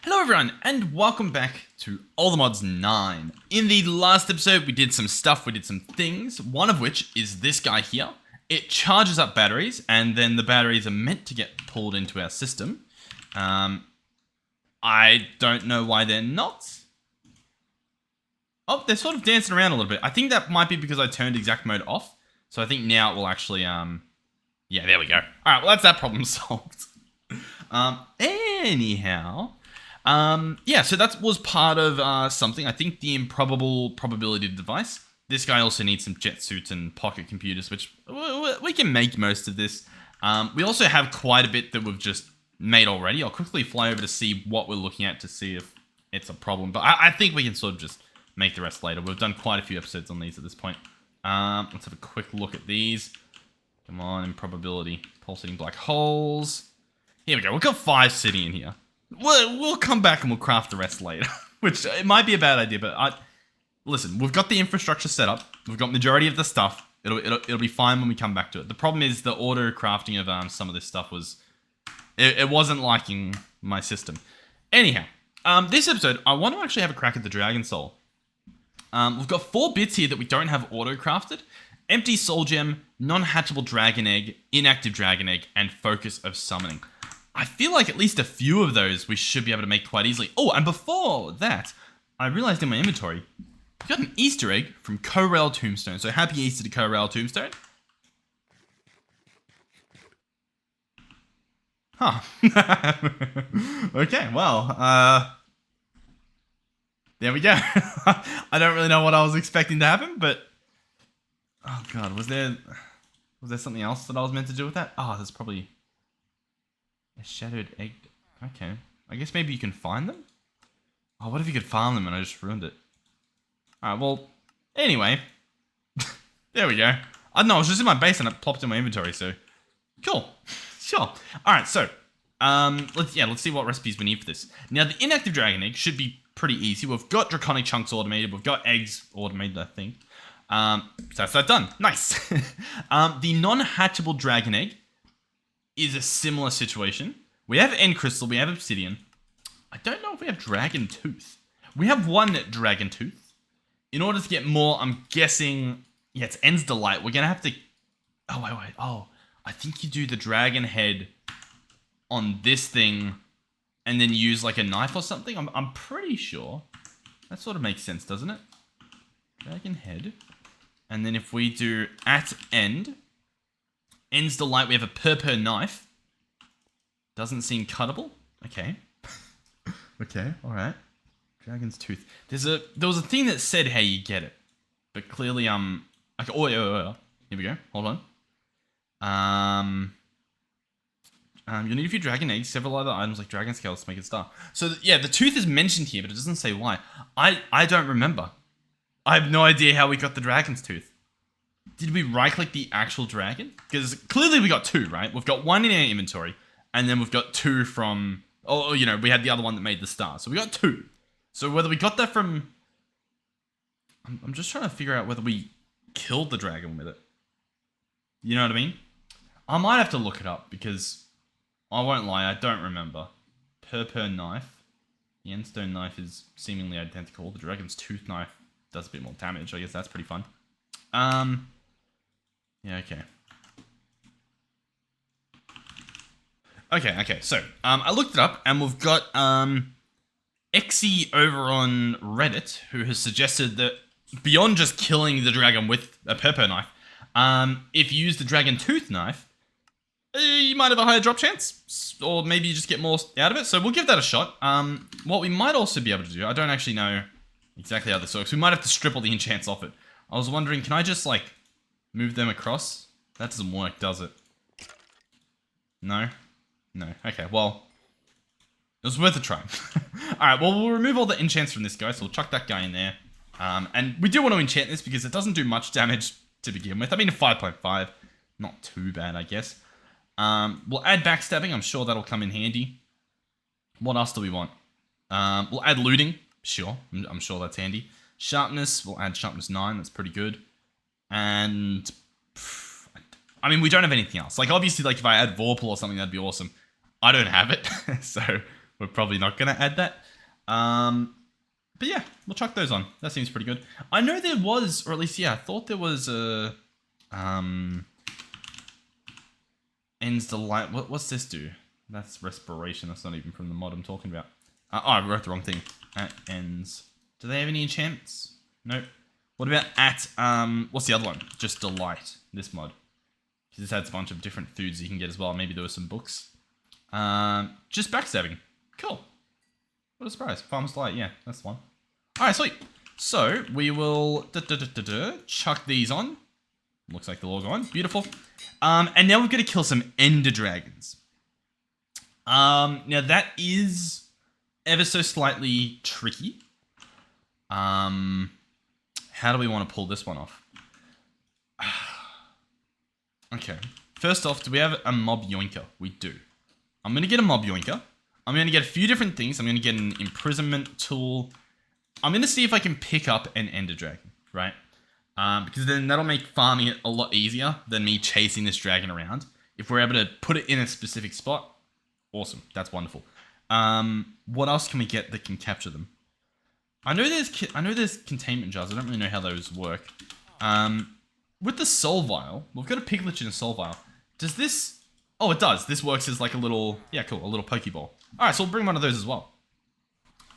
Hello everyone, and welcome back to All the Mods 9. In the last episode, we did some stuff, we did some things, one of which is this guy here. It charges up batteries, and then the batteries are meant to get pulled into our system. I don't know why they're not. Oh, they're sort of dancing around a little bit. I think that might be because I turned exact mode off. So I think now it will actually, yeah, there we go. Alright, well that's that problem solved. Anyhow... yeah, so that was part of something. I think the improbable probability device. This guy also needs some jet suits and pocket computers, which we can make most of this. We also have quite a bit that we've just made already. I'll quickly fly over to see what we're looking at to see if it's a problem. But I think we can sort of just make the rest later. We've done quite a few episodes on these at this point. Let's have a quick look at these. Come on, improbability. Pulsating black holes. Here we go. We've got 5 sitting in here. We'll come back and we'll craft the rest later, which it might be a bad idea, but listen, we've got the infrastructure set up. We've got majority of the stuff. It'll be fine when we come back to it. The problem is the auto crafting of some of this stuff was, it wasn't liking my system. Anyhow, this episode, I want to actually have a crack at the Dragon Soul. We've got 4 bits here that we don't have auto crafted. Empty Soul Gem, non-hatchable Dragon Egg, inactive Dragon Egg, and Focus of Summoning. I feel like at least a few of those we should be able to make quite easily. Oh, and before that, I realized in my inventory, we got an Easter egg from Co-Rail Tombstone. So happy Easter to Co-Rail Tombstone. Huh. Okay, well, there we go. I don't really know what I was expecting to happen, but... Oh god, was there something else that I was meant to do with that? Oh, there's probably... A shadowed egg. Okay. I guess maybe you can find them? Oh, what if you could farm them and I just ruined it? Alright, well, anyway. There we go. I don't know, it was just in my base and it plopped in my inventory, so... Cool. Sure. Alright, so... let's see what recipes we need for this. Now, the inactive dragon egg should be pretty easy. We've got draconic chunks automated. We've got eggs automated, I think. So that's that done. Nice. The non-hatchable dragon egg is a similar situation. We have End Crystal, we have Obsidian. I don't know if we have Dragon Tooth. We have 1 Dragon Tooth. In order to get more, I'm guessing... Yeah, it's End's Delight. We're gonna have to... Oh, wait. Oh, I think you do the dragon head on this thing and then use like a knife or something. I'm pretty sure. That sort of makes sense, doesn't it? Dragon head. And then if we do at End... End's Delight, we have a purple knife. Doesn't seem cuttable. Okay. Okay, alright. Dragon's Tooth. There was a thing that said how you get it. But clearly, okay, oh, yeah. Here we go. Hold on. You'll need a few dragon eggs, several other items like dragon scales to make it star. So, yeah, the tooth is mentioned here, but it doesn't say why. I don't remember. I have no idea how we got the dragon's tooth. Did we right-click the actual dragon? Because clearly we got 2, right? We've got 1 in our inventory, and then we've got 2 from... Oh, you know, we had the other one that made the star. So we got 2. So whether we got that from... I'm just trying to figure out whether we killed the dragon with it. You know what I mean? I might have to look it up, because... I won't lie, I don't remember. Purple knife. The endstone knife is seemingly identical. The dragon's tooth knife does a bit more damage. I guess that's pretty fun. Yeah, okay. Okay, so, I looked it up, and we've got, Exy over on Reddit, who has suggested that beyond just killing the dragon with a purple knife, if you use the dragon tooth knife, you might have a higher drop chance, or maybe you just get more out of it, so we'll give that a shot. What we might also be able to do, I don't actually know exactly how this works, we might have to strip all the enchants off it. I was wondering, can I just, like, move them across? That doesn't work, does it? No? No. Okay, well... It was worth a try. Alright, well, we'll remove all the enchants from this guy, so we'll chuck that guy in there. And we do want to enchant this because it doesn't do much damage to begin with. I mean, a 5.5. Not too bad, I guess. We'll add backstabbing. I'm sure that'll come in handy. What else do we want? We'll add looting. Sure. I'm sure that's handy. Sharpness, we'll add sharpness 9, that's pretty good. And, I mean, we don't have anything else. Like, obviously, like, if I add Vorpal or something, that'd be awesome. I don't have it, so we're probably not going to add that. But yeah, we'll chuck those on. That seems pretty good. I know there was, or at least, yeah, I thought there was a, ends the light. What's this do? That's respiration. That's not even from the mod I'm talking about. Oh, I wrote the wrong thing. At ends. Do they have any enchants? Nope. What about at, what's the other one? Just delight, this mod. This adds a bunch of different foods you can get as well. Maybe there were some books. Just backstabbing. Cool. What a surprise. Farmer's Delight, yeah, that's the one. Alright, sweet. So, we will chuck these on. Looks like they're all gone. Beautiful. And now we've got to kill some Ender Dragons. Now that is ever so slightly tricky. How do we want to pull this one off? Okay. First off, do we have a mob yoinker? We do. I'm going to get a mob yoinker. I'm going to get a few different things. I'm going to get an imprisonment tool. I'm going to see if I can pick up an Ender Dragon, right? Because then that'll make farming it a lot easier than me chasing this dragon around. If we're able to put it in a specific spot, awesome. That's wonderful. What else can we get that can capture them? I know there's containment jars. I don't really know how those work. With the soul vial, we've got a piglet in a soul vial. Does this... Oh, it does. This works as like a little... Yeah, cool. A little Pokeball. Alright, so we'll bring one of those as well.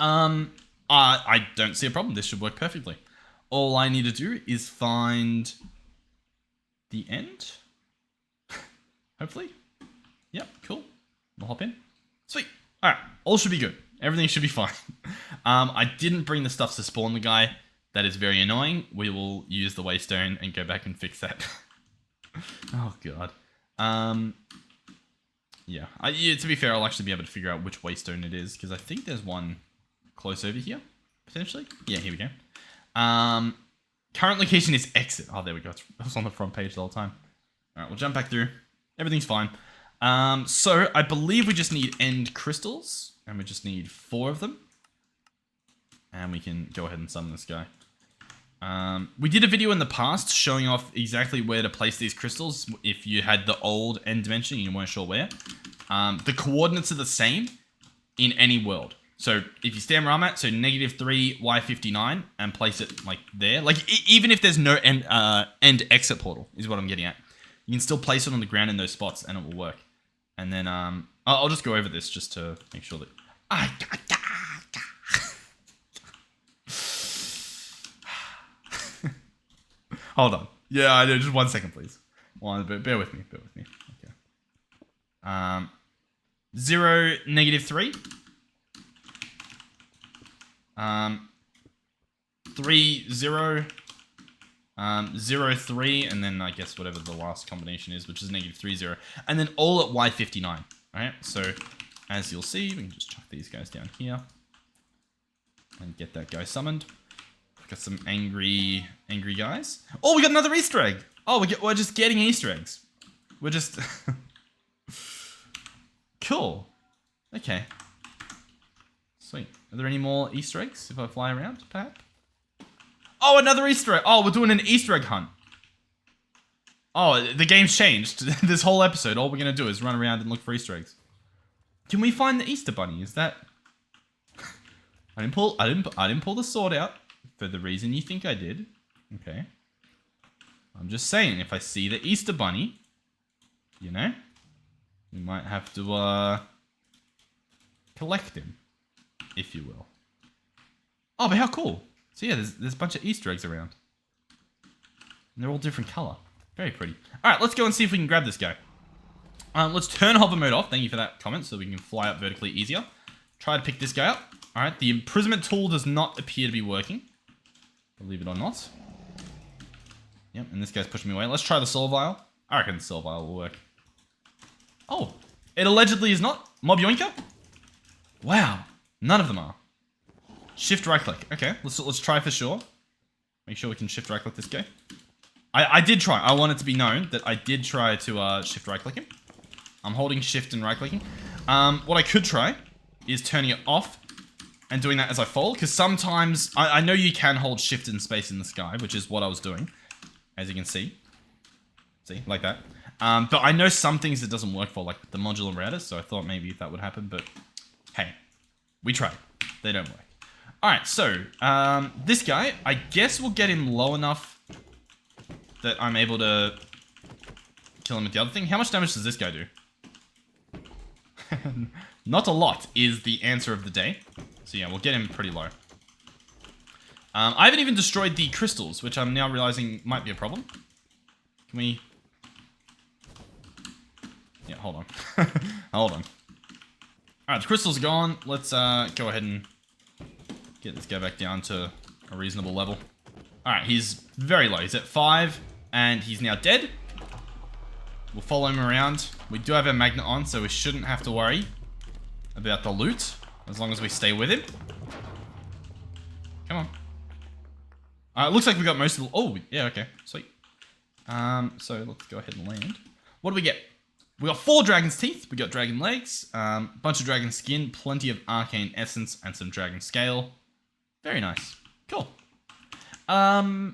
I don't see a problem. This should work perfectly. All I need to do is find the end. Hopefully. Yep, cool. We'll hop in. Sweet. Alright, all should be good. Everything should be fine. I didn't bring the stuff to spawn the guy. That is very annoying. We will use the waystone and go back and fix that. Oh, God. Yeah. To be fair, I'll actually be able to figure out which waystone it is, because I think there's one close over here, potentially. Yeah, here we go. Current location is exit. Oh, there we go. It was on the front page the whole time. All right, we'll jump back through. Everything's fine. So I believe we just need end crystals, and we just need 4 of them. And we can go ahead and summon this guy. We did a video in the past showing off exactly where to place these crystals if you had the old end dimension and you weren't sure where. The coordinates are the same in any world. So if you stand where I'm at, so -3, Y59, and place it like there. Like even if there's no end exit portal is what I'm getting at. You can still place it on the ground in those spots and it will work. And then I'll just go over this just to make sure that... Hold on. Yeah, I know. Just 1 second, please. Bear with me. Okay. 0, -3. 3, 0. 0, 3, and then I guess whatever the last combination is, which is -3, 0. And then all at Y59. Alright, so as you'll see, we can just chuck these guys down here. And get that guy summoned. Got some angry guys. Oh, we got another Easter egg. Oh, we're just getting Easter eggs. We're just... Cool. Okay. Sweet. Are there any more Easter eggs if I fly around, perhaps? Oh, another Easter egg. Oh, we're doing an Easter egg hunt. Oh, the game's changed. This whole episode, all we're going to do is run around and look for Easter eggs. Can we find the Easter bunny? Is that... I didn't pull the sword out. For the reason you think I did. Okay. I'm just saying, if I see the Easter bunny, you know, we might have to, collect him, if you will. Oh, but how cool. So yeah, there's a bunch of Easter eggs around. And they're all different color. Very pretty. Alright, let's go and see if we can grab this guy. Let's turn hover mode off. Thank you for that comment, so we can fly up vertically easier. Try to pick this guy up. Alright, the imprisonment tool does not appear to be working. Believe it or not. Yep, and this guy's pushing me away. Let's try the soul vial. I reckon the soul vial will work. Oh, it allegedly is not. Mob yoinker? Wow, none of them are. Shift right click. Okay, let's try for sure. Make sure we can shift right click this guy. I did try. I want it to be known that I did try to shift right click him. I'm holding shift and right clicking. What I could try is turning it off and doing that as I fall, because sometimes, I know you can hold shift and space in the sky, which is what I was doing, as you can see. See, like that. But I know some things it doesn't work for, like the modular routers, so I thought maybe if that would happen, but hey, We tried. They don't work. Alright, so, this guy, I guess we'll get him low enough that I'm able to kill him with the other thing. How much damage does this guy do? Not a lot is the answer of the day. So yeah, we'll get him pretty low. I haven't even destroyed the crystals, which I'm now realizing might be a problem. Can we... Yeah, hold on. Hold on. Alright, the crystals are gone. Let's go ahead and get this guy back down to a reasonable level. Alright, he's very low. He's at 5, and he's now dead. We'll follow him around. We do have our magnet on, so we shouldn't have to worry about the loot, as long as we stay with him. Come on. It looks like we got most of the... Oh, yeah, okay. Sweet. So let's go ahead and land. What do we get? We got 4 dragon's teeth. We got dragon legs, bunch of dragon skin, plenty of arcane essence, and some dragon scale. Very nice. Cool. Oh,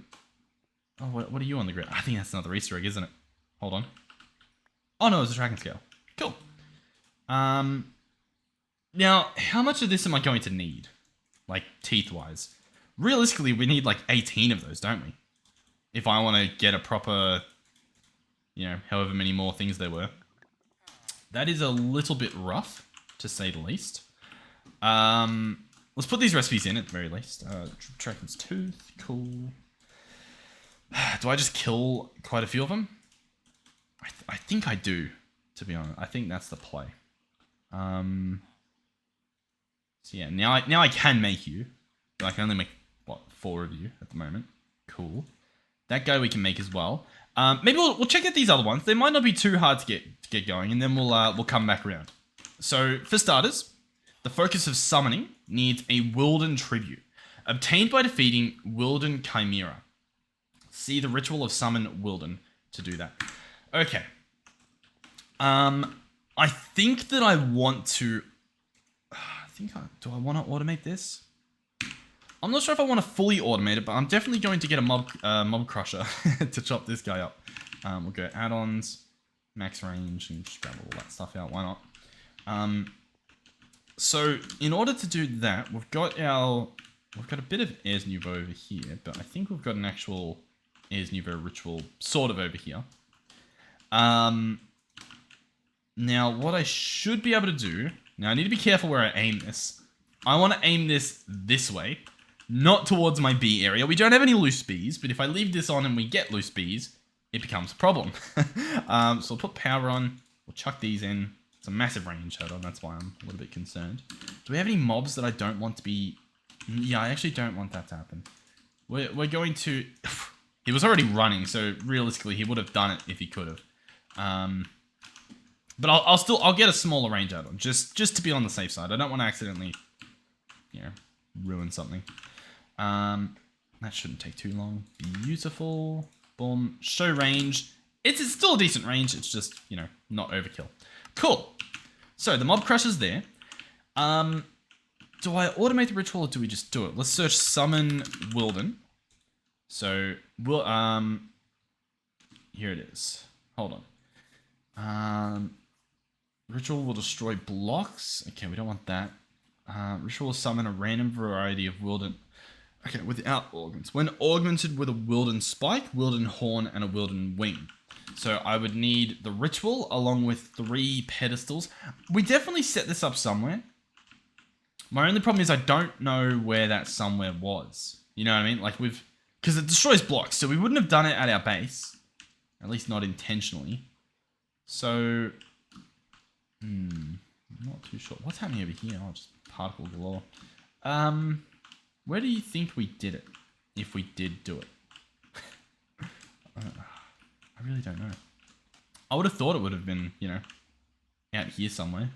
what are you on the grid? I think that's another Easter egg, isn't it? Hold on. Oh no, it's a dragon scale. Cool. Now, how much of this am I going to need? Like, teeth-wise. Realistically, we need like 18 of those, don't we? If I want to get a proper, you know, however many more things there were. That is a little bit rough, to say the least. Let's put these recipes in at the very least. Dragon's tooth, cool. Do I just kill quite a few of them? I think I do, to be honest. I think that's the play. So yeah, now I can make you. But I can only make, what, 4 of you at the moment. Cool. That guy we can make as well. Maybe we'll check out these other ones. They might not be too hard to get going, and then we'll come back around. So, for starters, the focus of summoning needs a Wilden tribute, obtained by defeating Wilden Chimera. See the ritual of summon Wilden to do that. Okay. I think that I want to... do I want to automate this? I'm not sure if I want to fully automate it, but I'm definitely going to get a mob crusher to chop this guy up. We'll go add-ons, max range, and just grab all that stuff out. Why not? So in order to do that, we've got a bit of Airs Nouveau over here, but I think we've got an actual Airs Nouveau ritual sort of over here. Now what I should be able to do, now I need to be careful where I aim this. I want to aim this way, not towards my bee area. We don't have any loose bees, but if I leave this on and we get loose bees, it becomes a problem. So I'll put power on, we'll chuck these in. It's a massive range, hold on, that's why I'm a little bit concerned. Do we have any mobs that I don't want to be... Yeah, I actually don't want that to happen. We're going to... He was already running, so realistically he would have done it if he could have. But I'll get a smaller range out of him, just to be on the safe side. I don't want to accidentally, you know, ruin something. That shouldn't take too long. Beautiful. Boom. Show range. It's still a decent range. It's just, you know, not overkill. Cool. So the mob crusher's there. Do I automate the ritual or do we just do it? Let's search summon Wilden. So here it is. Hold on. Ritual will destroy blocks. Okay, we don't want that. Ritual will summon a random variety of Wilden. Okay, without augments. When augmented with a Wilden spike, Wilden horn, and a Wilden wing. So I would need the ritual along with 3 pedestals. We definitely set this up somewhere. My only problem is I don't know where that somewhere was. You know what I mean? Like because it destroys blocks, so we wouldn't have done it at our base. At least not intentionally. So, I'm not too sure. What's happening over here? Oh, just particle galore. Where do you think we did it? If we did do it? I really don't know. I would have thought it would have been, you know, out here somewhere.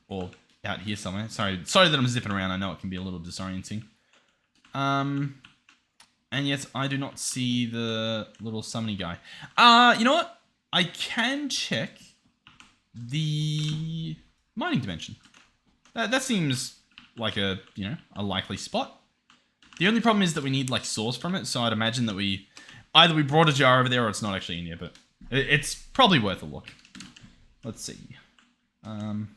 Or out here somewhere. Sorry that I'm zipping around. I know it can be a little disorienting. And yet I do not see the little summoning guy. You know what? I can check the mining dimension. That seems like a likely spot. The only problem is that we need like source from it, so I'd imagine that either we brought a jar over there or it's not actually in here, but it's probably worth a look. Let's see. Are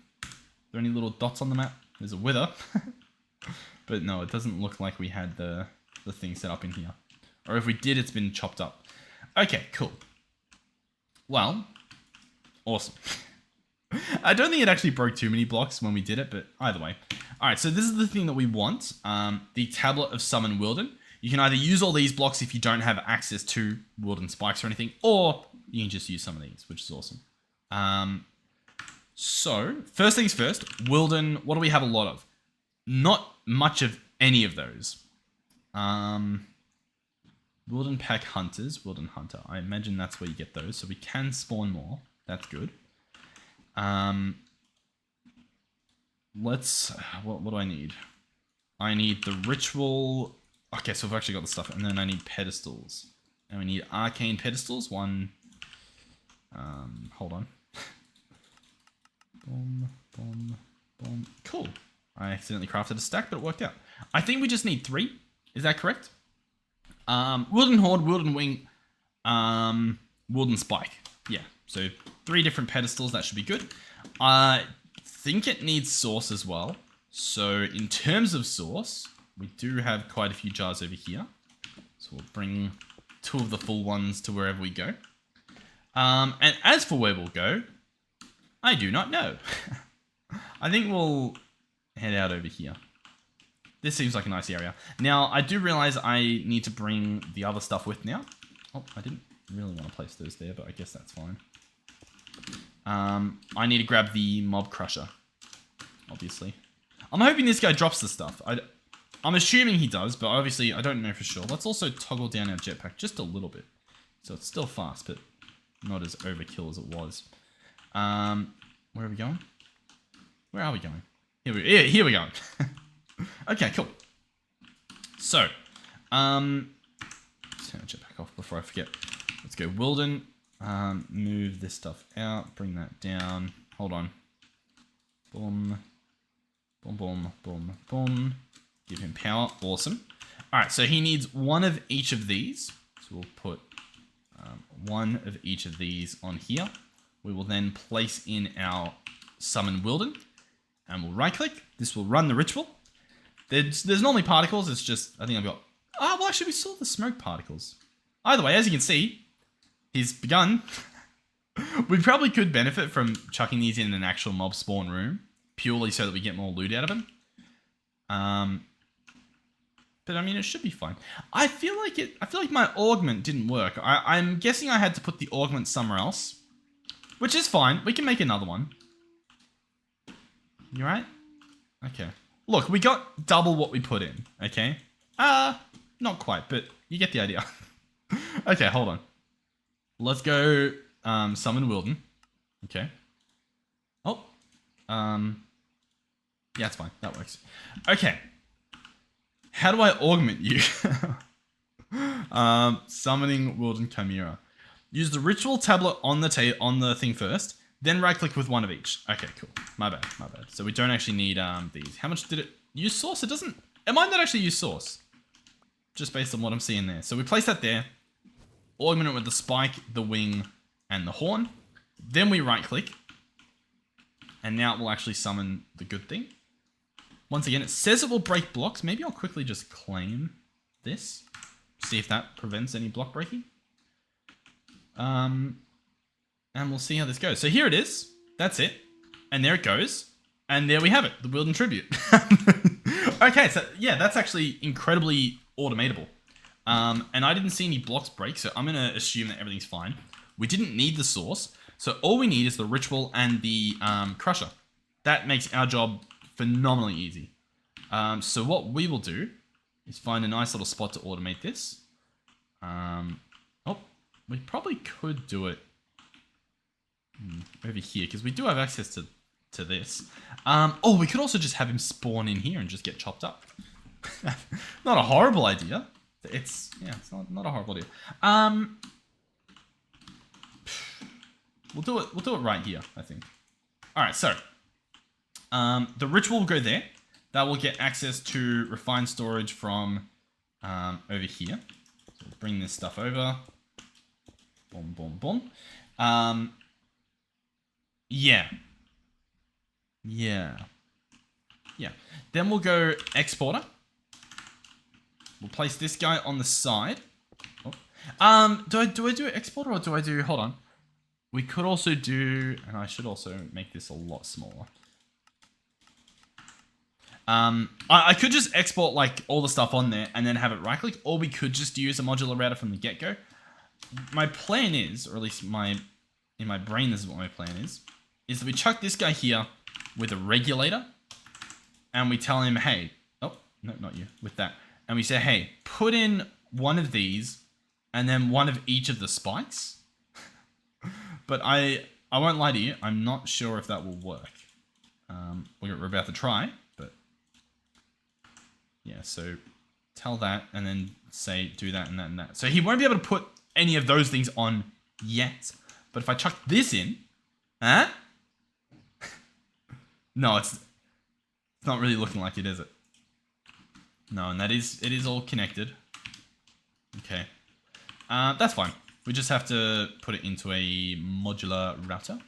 there any little dots on the map? There's a wither. But no, it doesn't look like we had the thing set up in here. Or if we did, it's been chopped up. Okay, cool. Well, awesome. I don't think it actually broke too many blocks when we did it, but either way. All right, so this is the thing that we want. The Tablet of Summon Wilden. You can either use all these blocks if you don't have access to Wilden spikes or anything, or you can just use some of these, which is awesome. So, first things first, Wilden, what do we have a lot of? Not much of any of those. Wilden Pack Hunters, Wilden Hunter. I imagine that's where you get those, so we can spawn more. That's good. What do I need? I need the ritual. Okay, so we've actually got the stuff, and then I need pedestals. And we need arcane pedestals. One. Hold on. Boom, boom, boom. Cool. I accidentally crafted a stack, but it worked out. I think we just need 3. Is that correct? Wilden Horde, Wilden Wing, Wilden Spike. Yeah, so 3 different pedestals. That should be good. I think it needs sauce as well. So in terms of sauce, we do have quite a few jars over here. So we'll bring 2 of the full ones to wherever we go. And as for where we'll go, I do not know. I think we'll head out over here. This seems like a nice area. Now, I do realize I need to bring the other stuff with now. Oh, I didn't really want to place those there, but I guess that's fine. I need to grab the mob crusher, obviously. I'm hoping this guy drops the stuff. I'm assuming he does, but obviously I don't know for sure. Let's also toggle down our jetpack just a little bit. So it's still fast, but not as overkill as it was. Where are we going? Where are we going? Here we're going. Okay, cool. So, let's turn the jetpack off before I forget. Let's go Wilden. Move this stuff out. Bring that down. Hold on. Boom. Boom, boom, boom, boom. Give him power. Awesome. All right, so he needs 1 of each of these. So we'll put 1 of each of these on here. We will then place in our Summon Wilden. And we'll right-click. This will run the ritual. There's normally particles. It's just, I think I've got... Oh, well, actually, we saw the smoke particles. Either way, as you can see, he's begun. We probably could benefit from chucking these in an actual mob spawn room, purely so that we get more loot out of him. But I mean, it should be fine. I feel like my augment didn't work. I'm guessing I had to put the augment somewhere else, which is fine. We can make another one. You right? Okay. Look, we got double what we put in. Okay. Not quite, but you get the idea. Okay, hold on. Let's go summon Wilden. Okay. Oh. Yeah, it's fine. That works. Okay. How do I augment you? Summoning Wilden Chimera. Use the ritual tablet on the thing first, then right click with 1 of each. Okay, cool. My bad. So we don't actually need these. How much did it use sauce? It doesn't. It might not actually use sauce. Just based on what I'm seeing there. So we place that there. Augment it with the spike, the wing, and the horn. Then we right click. And now it will actually summon the good thing. Once again, it says it will break blocks. Maybe I'll quickly just claim this. See if that prevents any block breaking. And we'll see how this goes. So here it is. That's it. And there it goes. And there we have it. The Wilden Tribute. Okay, so yeah, that's actually incredibly automatable. And I didn't see any blocks break, so I'm going to assume that everything's fine. We didn't need the source. So all we need is the ritual and the crusher. That makes our job phenomenally easy. So what we will do is find a nice little spot to automate this. Oh, we probably could do it over here because we do have access to this. Oh, we could also just have him spawn in here and just get chopped up. Not a horrible idea. It's not a horrible idea. We'll do it right here, I think. All right, so the ritual will go there. That will get access to refined storage from over here. So we'll bring this stuff over. Boom, boom, boom. Yeah. Yeah. Then we'll go exporter. We'll place this guy on the side. Oh. Do I do exporter or do I do... Hold on. We could also do... And I should also make this a lot smaller. I could just export like all the stuff on there and then have it right click, or we could just use a modular router from the get-go. My plan is, or at least in my brain this is what my plan is that we chuck this guy here with a regulator and we tell him, hey, oh, no, not you, with that. And we say, hey, put in one of these and then one of each of the spikes. But I won't lie to you, I'm not sure if that will work. We're about to try, but yeah, so tell that and then say do that and that and that. So he won't be able to put any of those things on yet. But if I chuck this in, huh? No, it's not really looking like it, is it? No, and it is all connected. Okay. That's fine. We just have to put it into a modular router.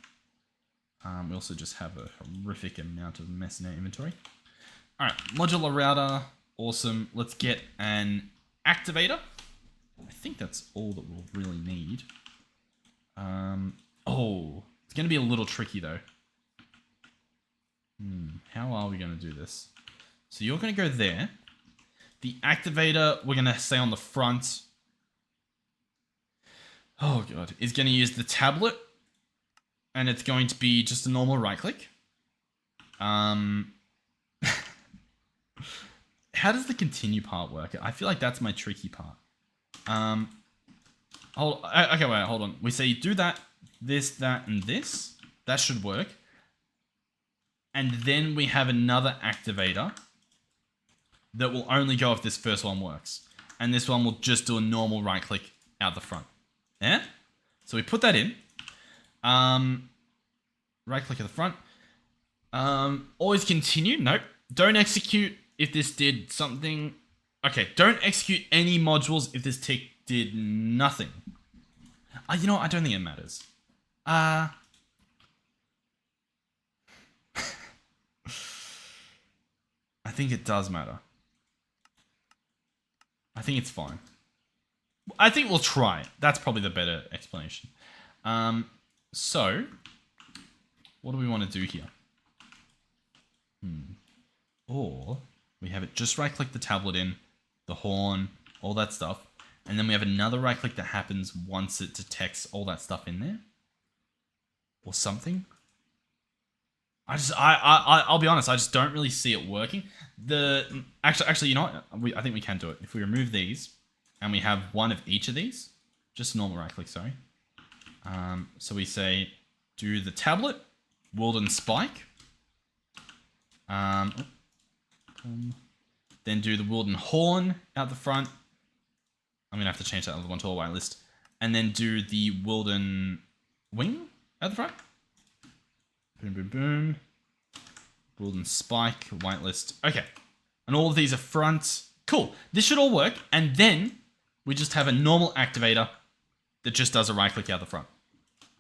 We also just have a horrific amount of mess in our inventory. All right, modular router, awesome. Let's get an activator. I think that's all that we'll really need. Oh, it's going to be a little tricky though. How are we going to do this? So you're going to go there. The activator, we're going to say on the front. Oh God, is going to use the tablet. And it's going to be just a normal right click. How does the continue part work? I feel like that's my tricky part. Okay, wait, hold on. We say do that, this, that, and this. That should work. And then we have another activator that will only go if this first one works. And this one will just do a normal right click out the front. Yeah? So we put that in. Right click at the front. Always continue. Nope. Don't execute if this did something. Okay, don't execute any modules if this tick did nothing. You know what? I don't think it matters. I think it does matter. I think it's fine. I think we'll try. That's probably the better explanation. So, what do we want to do here? Or we have it just right click the tablet in, the horn, all that stuff. And then we have another right click that happens once it detects all that stuff in there. Or something. I'll be honest, I just don't really see it working. Actually, you know what? I think we can do it. If we remove these and we have one of each of these, just normal right click, sorry. So we say, do the tablet, Wilden spike. Then do the Wilden horn out the front. I'm going to have to change that other one to a white list. And then do the Wilden wing at the front. Boom, boom, boom. Wilden spike, whitelist. Okay. And all of these are front. Cool. This should all work. And then we just have a normal activator that just does a right click out the front.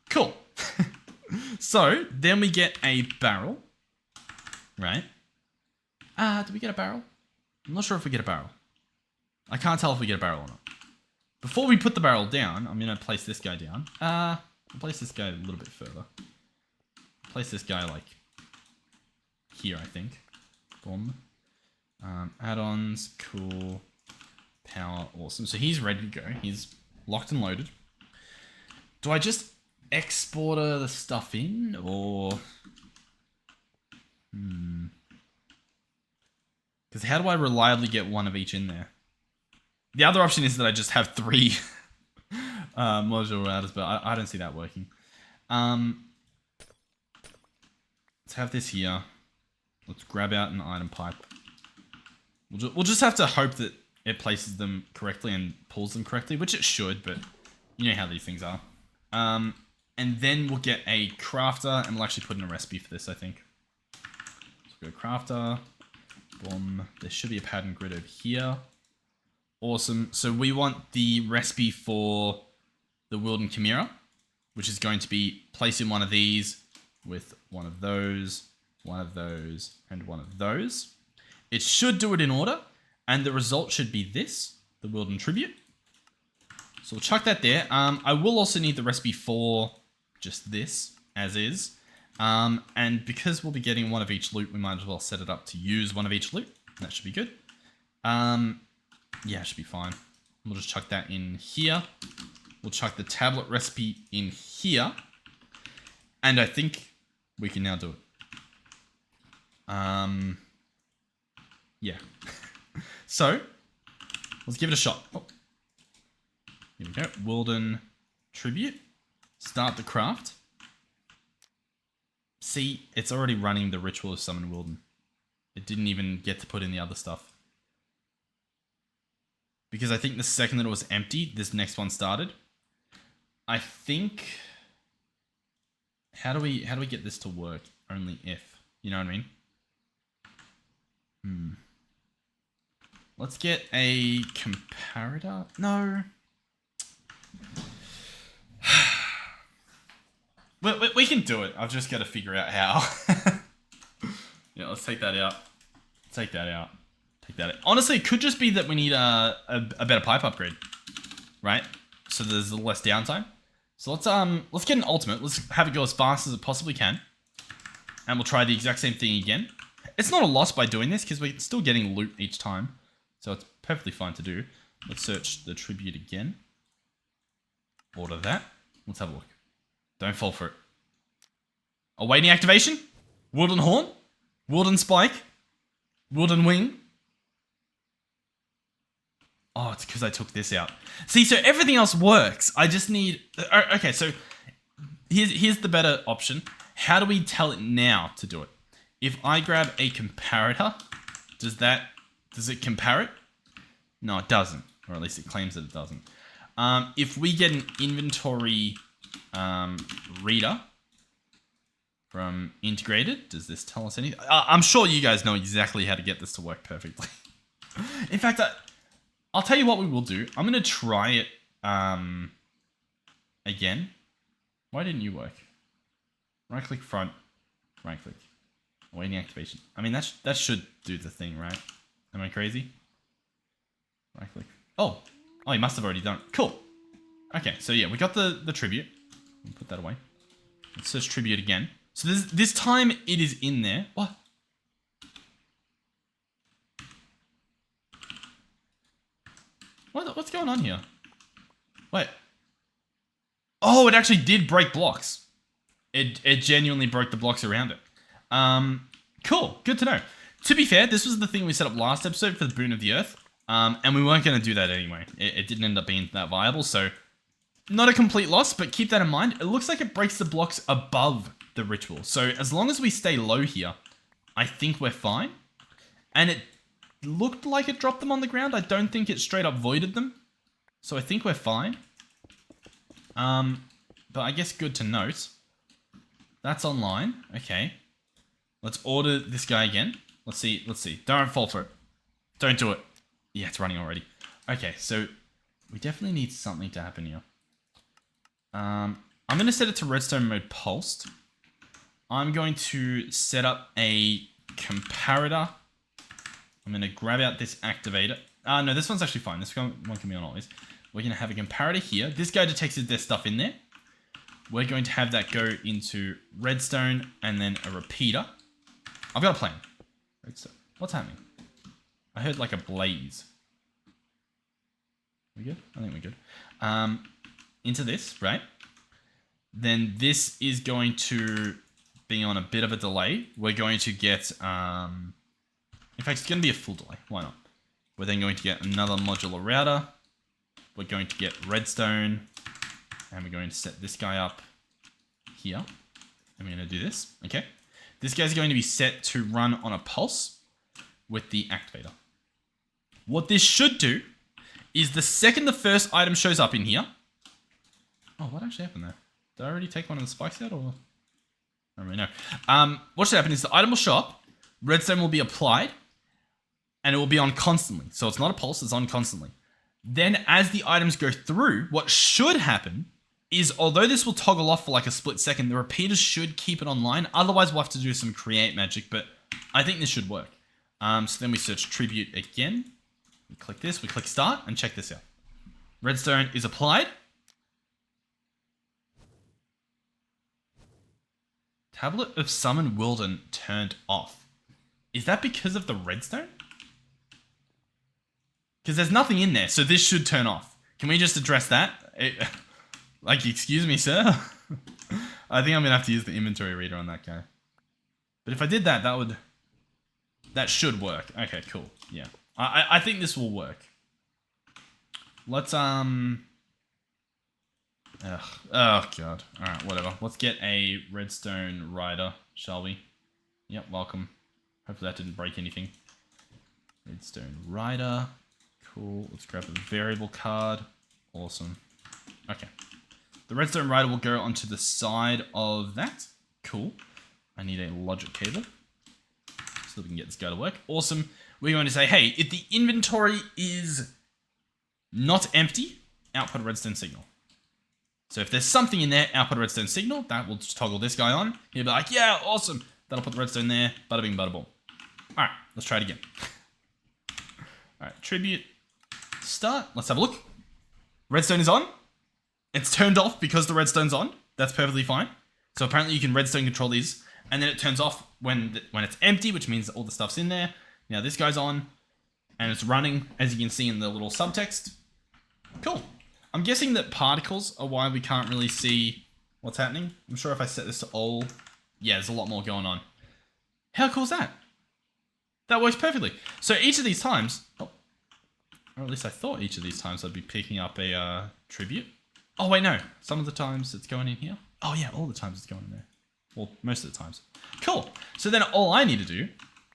Cool. So then we get a barrel. Right. Do we get a barrel? I'm not sure if we get a barrel. I can't tell if we get a barrel or not. Before we put the barrel down, I'm going to place this guy down. I'll place this guy a little bit further. Place this guy like here, I think. Boom. Add-ons, cool. Power, awesome. So he's ready to go. He's locked and loaded. Do I just export the stuff in, or... Because how do I reliably get one of each in there? The other option is that I just have 3 modular routers, but I don't see that working. Let's have this here. Let's grab out an item pipe. We'll just have to hope that it places them correctly and pulls them correctly, which it should, but you know how these things are. And then we'll get a crafter, and we'll actually put in a recipe for this, I think. So go crafter. Boom. There should be a pattern grid over here. Awesome. So we want the recipe for the Wilden Chimera, which is going to be placing one of these with one of those, one of those, and one of those. It should do it in order, and the result should be this, the Wilden Tribute. So we'll chuck that there. I will also need the recipe for just this, as is. And because we'll be getting one of each loot, we might as well set it up to use one of each loot. That should be good. Yeah, it should be fine. We'll just chuck that in here. We'll chuck the tablet recipe in here. And I think we can now do it. Yeah. So, let's give it a shot. Oh. Here we go. Wilden Tribute. Start the craft. See, it's already running the ritual of Summon Wilden. It didn't even get to put in the other stuff. Because I think the second that it was empty, this next one started. I think... How do we get this to work? Only if. You know what I mean? Let's get a comparator. No. We can do it. I've just got to figure out how. Yeah, let's take that out. Take that out. Take that out. Honestly, it could just be that we need a better pipe upgrade, right? So there's a little less downtime. So let's get an ultimate. Let's have it go as fast as it possibly can, and we'll try the exact same thing again. It's not a loss by doing this because we're still getting loot each time, so it's perfectly fine to do. Let's search the tribute again. Order that. Let's have a look. Don't fall for it. Awaiting activation. Wilden Horn. Wilden Spike. Wilden Wing. Oh, it's because I took this out. See, so everything else works. I just need... Okay, so here's the better option. How do we tell it now to do it? If I grab a comparator, does it compare it? No, it doesn't. Or at least it claims that it doesn't. If we get an inventory reader from integrated, does this tell us anything? I'm sure you guys know exactly how to get this to work perfectly. In fact, I'll tell you what we will do. I'm going to try it again. Why didn't you work? Right click front, right click. Awaiting activation. I mean, that should do the thing, right? Am I crazy? Right click. Oh, he must have already done it. Cool. Okay, so yeah, we got the tribute. We'll put that away. Let's search tribute again. So this time it is in there. What? What's going on here? Wait. Oh, it actually did break blocks. It genuinely broke the blocks around it. Cool. Good to know. To be fair, this was the thing we set up last episode for the Boon of the Earth. And we weren't going to do that anyway. It didn't end up being that viable, so not a complete loss, but keep that in mind. It looks like it breaks the blocks above the ritual. So as long as we stay low here, I think we're fine. And it looked like it dropped them on the ground. I don't think it straight up voided them. So I think we're fine. But I guess good to note. That's online. Okay. Let's order this guy again. Let's see. Don't fall for it. Don't do it. Yeah, it's running already. Okay, so we definitely need something to happen here. I'm going to set it to redstone mode pulsed. I'm going to set up a comparator. I'm going to grab out this activator. No, this one's actually fine. This one can be on always. We're going to have a comparator here. This guy detects if there's stuff in there. We're going to have that go into redstone and then a repeater. I've got a plan. Redstone. What's happening? I heard like a blaze. We good? I think we're good. Into this, right? Then this is going to be on a bit of a delay. We're going to get... in fact, it's going to be a full delay. Why not? We're then going to get another modular router. We're going to get redstone. And we're going to set this guy up here. And we're going to do this. Okay. This guy's going to be set to run on a pulse with the activator. What this should do is the second the first item shows up in here... Oh, what actually happened there? Did I already take one of the spikes out, or...? I don't really know. What should happen is the item will show up, redstone will be applied, and it will be on constantly. So it's not a pulse, it's on constantly. Then as the items go through, what should happen is although this will toggle off for like a split second, the repeaters should keep it online. Otherwise, we'll have to do some create magic, but I think this should work. So then we search tribute again. We click this, we click start, and check this out. Redstone is applied. Tablet of Summon Wilden turned off. Is that because of the redstone? Because there's nothing in there, so this should turn off. Can we just address that? Like, excuse me, sir? I think I'm going to have to use the inventory reader on that guy. But if I did that, that should work. Okay, cool. Yeah. I think this will work. Let's, Oh, God. Alright, whatever. Let's get a redstone rider, shall we? Yep, welcome. Hopefully that didn't break anything. Redstone rider. Cool. Let's grab a variable card. Awesome. Okay. The redstone rider will go onto the side of that. Cool. I need a logic cable so that we can get this guy to work. Awesome. We're going to say, hey, if the inventory is not empty, output a redstone signal. So if there's something in there, output a redstone signal. That will just toggle this guy on. He'll be like, yeah, awesome. That'll put the redstone there. Bada bing, bada boom. All right, let's try it again. All right, tribute. Start. Let's have a look. Redstone is on. It's turned off because the redstone's on. That's perfectly fine. So apparently you can redstone control these, and then it turns off when it's empty, which means that all the stuff's in there. Now this guy's on, and it's running, as you can see in the little subtext. Cool. I'm guessing that particles are why we can't really see what's happening. I'm sure if I set this to all, yeah, there's a lot more going on. How cool is that? That works perfectly. So each of these times, or at least I thought each of these times I'd be picking up a tribute. Oh, wait, no. Some of the times it's going in here. Oh, yeah, all the times it's going in there. Well, most of the times. Cool. So then all I need to do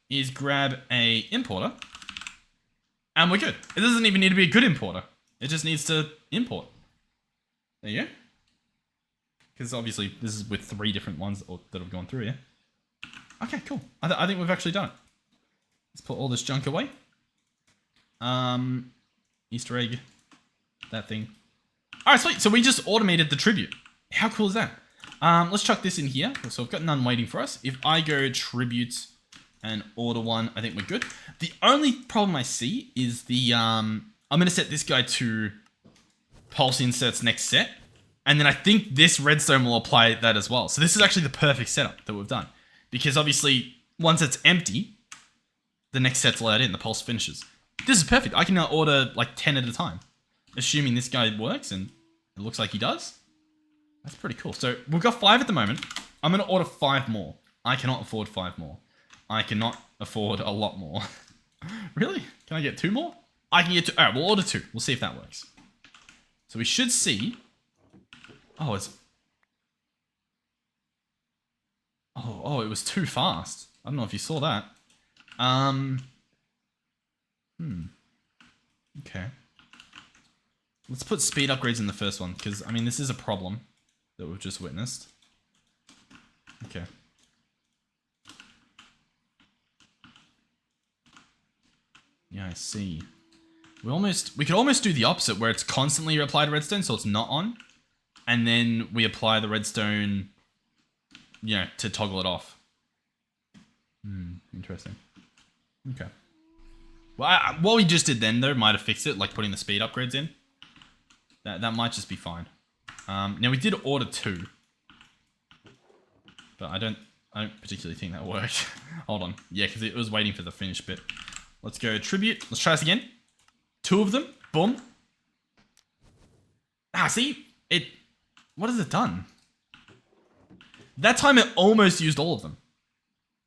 is grab a importer, and we're good. It doesn't even need to be a good importer. It just needs to import. There you go. Because obviously this is with 3 different ones that have gone through here. Okay, cool. I think we've actually done it. Let's put all this junk away. Easter egg. That thing. Alright, sweet. So we just automated the tribute. How cool is that? Let's chuck this in here. So I've got none waiting for us. If I go tribute and order one, I think we're good. The only problem I see is the, I'm going to set this guy to pulse inserts next set. And then I think this redstone will apply that as well. So this is actually the perfect setup that we've done. Because obviously, once it's empty, the next set's allowed in, the pulse finishes. This is perfect. I can now order like 10 at a time. Assuming this guy works, and it looks like he does. That's pretty cool. So we've got 5 at the moment. I'm going to order 5 more. I cannot afford 5 more. I cannot afford a lot more. Really? Can I get 2 more? I can get 2. All right, we'll order 2. We'll see if that works. So we should see. Oh, it's. Oh, it was too fast. I don't know if you saw that. Okay. Let's put speed upgrades in the first one, because, I mean, this is a problem that we've just witnessed. Okay. Yeah, I see. We could almost do the opposite, where it's constantly applied redstone, so it's not on. And then we apply the redstone, you know, to toggle it off. Interesting. Okay. Well, what we just did then, though, might have fixed it, like putting the speed upgrades in. That might just be fine. Now, we did order 2. But I don't particularly think that worked. Hold on. Yeah, because it was waiting for the finish bit. Let's go tribute. Let's try this again. 2 of them. Boom. Ah, see? What has it done? That time it almost used all of them.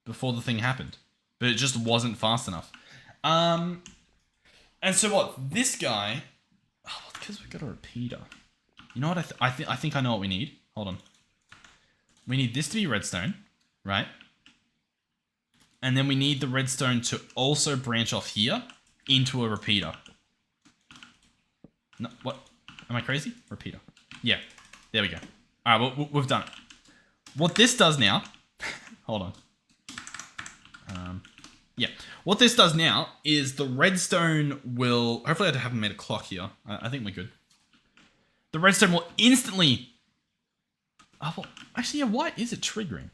Before the thing happened. But it just wasn't fast enough. And so what? This guy... Oh, because we've got a repeater. You know what? I think I know what we need. Hold on. We need this to be redstone, right? And then we need the redstone to also branch off here into a repeater. No, what? Am I crazy? Repeater. Yeah. There we go. All right, well, we've done it. What this does now... Hold on. Yeah. What this does now is the redstone will... Hopefully I haven't made a clock here. I think we're good. The redstone will instantly Oh, well, actually, yeah, why is it triggering?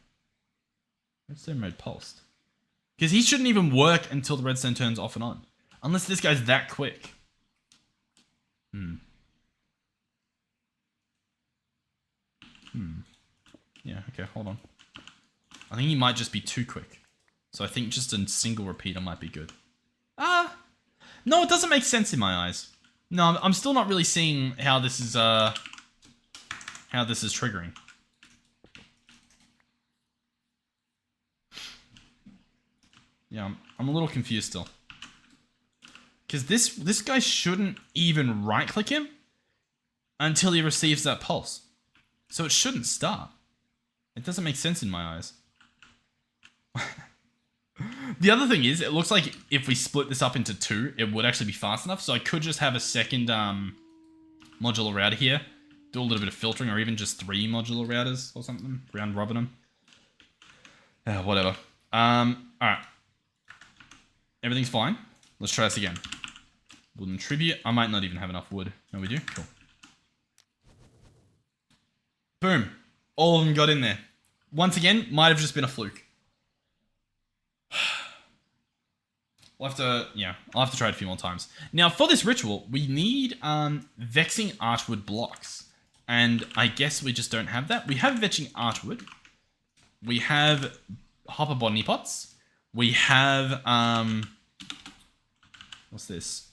Redstone mode pulsed. Because he shouldn't even work until the redstone turns off and on. Unless this guy's that quick. Yeah, okay, hold on. I think he might just be too quick. So I think just a single repeater might be good. No, it doesn't make sense in my eyes. No, I'm still not really seeing how this is triggering. Yeah, I'm a little confused still. Because this guy shouldn't even right-click him until he receives that pulse. So it shouldn't start. It doesn't make sense in my eyes. The other thing is, it looks like if we split this up into two, it would actually be fast enough. So I could just have a second modular router here, do a little bit of filtering, or even just 3 modular routers or something, round robin them. Whatever. Alright. Everything's fine. Let's try this again. Wilden tribute. I might not even have enough wood. No, we do? Cool. Boom. All of them got in there. Once again, might have just been a fluke. I'll have to try it a few more times. Now, for this ritual, we need vexing archwood blocks. And I guess we just don't have that. We have vexing archwood. We have hopper botany pots. We have, what's this?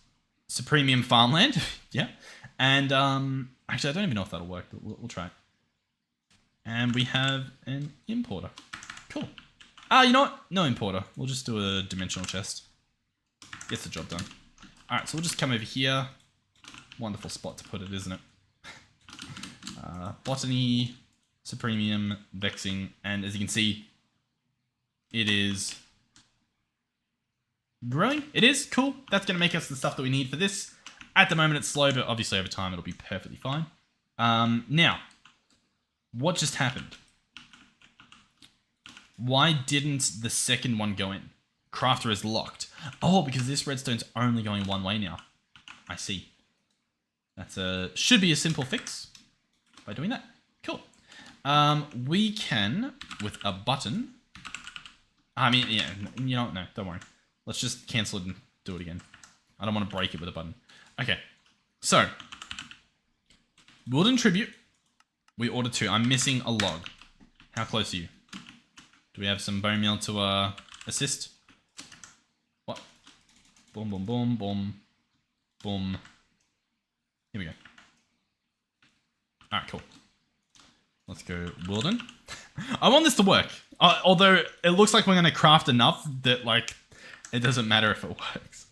Supremium farmland. Yeah. And, actually, I don't even know if that'll work, but we'll try it. And we have an importer. Cool. You know what? No importer. We'll just do a dimensional chest. Gets the job done. Alright, so we'll just come over here. Wonderful spot to put it, isn't it? Botany, Supremium, Vexing, and as you can see, it is growing. It is. Cool. That's going to make us the stuff that we need for this. At the moment, it's slow, but obviously over time, it'll be perfectly fine. Now, what just happened? Why didn't the second one go in? Crafter is locked. Oh, because this redstone's only going one way now. I see. That's should be a simple fix by doing that. Cool. We can, with a button... I mean, yeah, you know, no, don't worry. Let's just cancel it and do it again. I don't want to break it with a button. Okay, so... Wilden Tribute. We ordered 2. I'm missing a log. How close are you? Do we have some bone meal to assist? What? Boom, boom, boom, boom, boom. Here we go. Alright, cool. Let's go Wilden. I want this to work. Although it looks like we're going to craft enough that, like, it doesn't matter if it works.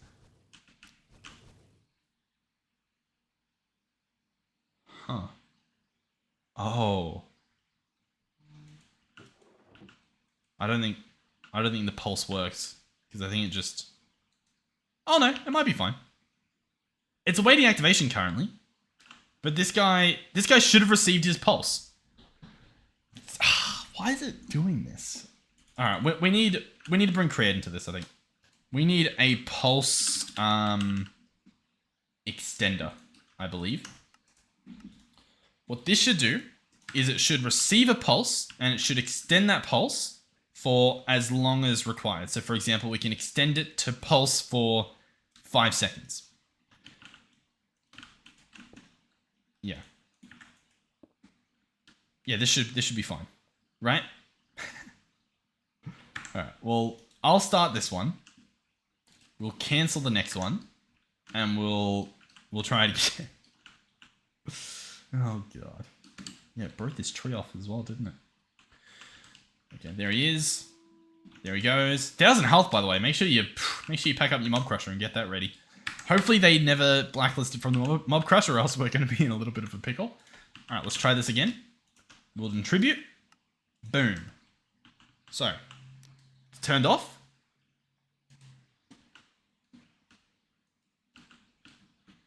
Huh. Oh. I don't think the pulse works because I think it just... Oh no, it might be fine. It's awaiting activation currently, but this guy should have received his pulse. Why is it doing this? All right, we need to bring create into this. I think we need a pulse extender, I believe. What this should do is it should receive a pulse and it should extend that pulse for as long as required. So for example, we can extend it to pulse for 5 seconds. Yeah. Yeah, this should be fine. Right? Alright, well, I'll start this one. We'll cancel the next one. And we'll try it again. Oh god. Yeah, it broke this tree off as well, didn't it? Okay, there he is. There he goes. 1,000 health, by the way. Make sure you pack up your mob crusher and get that ready. Hopefully they never blacklisted from the mob crusher, or else we're going to be in a little bit of a pickle. All right, let's try this again. Wilden Tribute. Boom. So, it's turned off.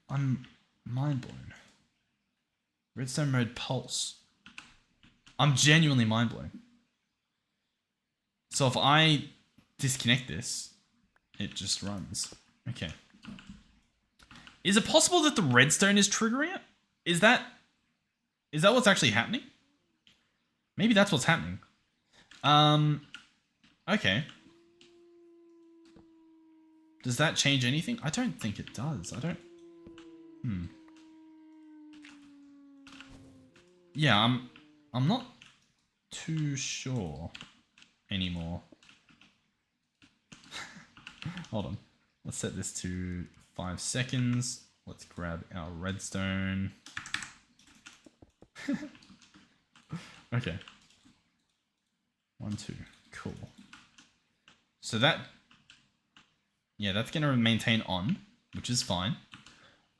I'm mind blown. Redstone mode pulse. I'm genuinely mind blown. So if I disconnect this, it just runs. Okay. Is it possible that the redstone is triggering it? Is that what's actually happening? Maybe that's what's happening. Okay. Does that change anything? I don't think it does. I don't... Yeah, I'm not too sure anymore. Hold on. Let's set this to 5 seconds. Let's grab our redstone. Okay. 1, 2. Cool. So that... Yeah, that's going to maintain on, which is fine.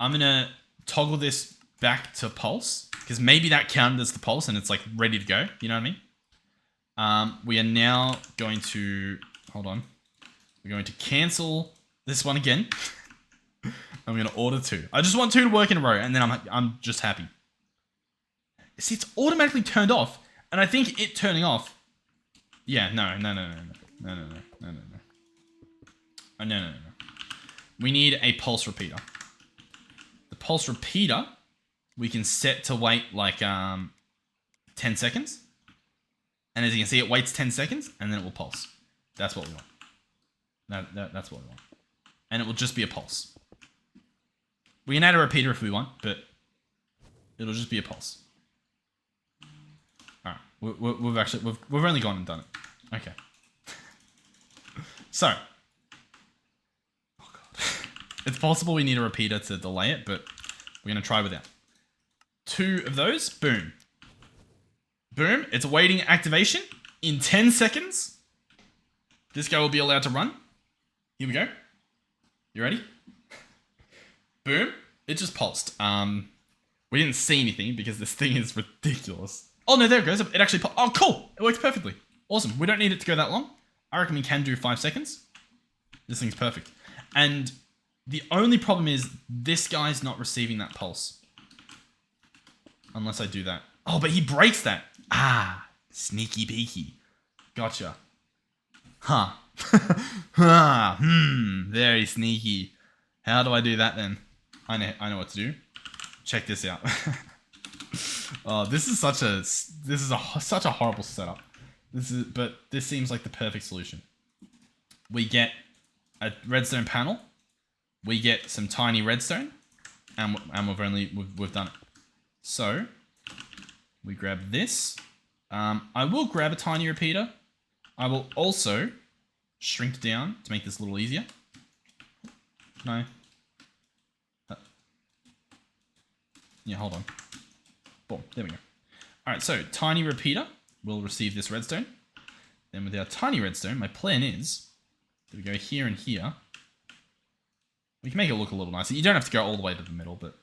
I'm going to toggle this back to pulse, because maybe that counted as the pulse and it's like ready to go. You know what I mean? We are now going to... Hold on. We're going to cancel this one again. I'm going to order 2. I just want 2 to work in a row, and then I'm just happy. See, it's automatically turned off, and I think it turning off... Yeah, no. No. We need a pulse repeater. The pulse repeater, we can set to wait like 10 seconds. And as you can see, it waits 10 seconds, and then it will pulse. That's what we want. That's what we want. And it will just be a pulse. We can add a repeater if we want, but it'll just be a pulse. All right, we've only gone and done it. Okay. So, oh god, it's possible we need a repeater to delay it, but we're gonna try without. 2 of those, boom, boom. It's awaiting activation in 10 seconds. This guy will be allowed to run. Here we go. You ready? Boom. It just pulsed. We didn't see anything because this thing is ridiculous. Oh no, there it goes. It actually oh, cool. It works perfectly. Awesome. We don't need it to go that long. I reckon we can do 5 seconds. This thing's perfect. And the only problem is this guy's not receiving that pulse. Unless I do that. Oh, but he breaks that. Ah, sneaky beaky. Gotcha. Huh. Very sneaky. How do I do that then? I know what to do. Check this out. Oh, this is such a horrible setup. But this seems like the perfect solution. We get a redstone panel. We get some tiny redstone, and we've done it. So we grab this. I will grab a tiny repeater. I will also shrink down to make this a little easier. No. Yeah, hold on. Boom, there we go. All right, so tiny repeater will receive this redstone. Then with our tiny redstone, my plan is that we go here and here. We can make it look a little nicer. You don't have to go all the way to the middle, but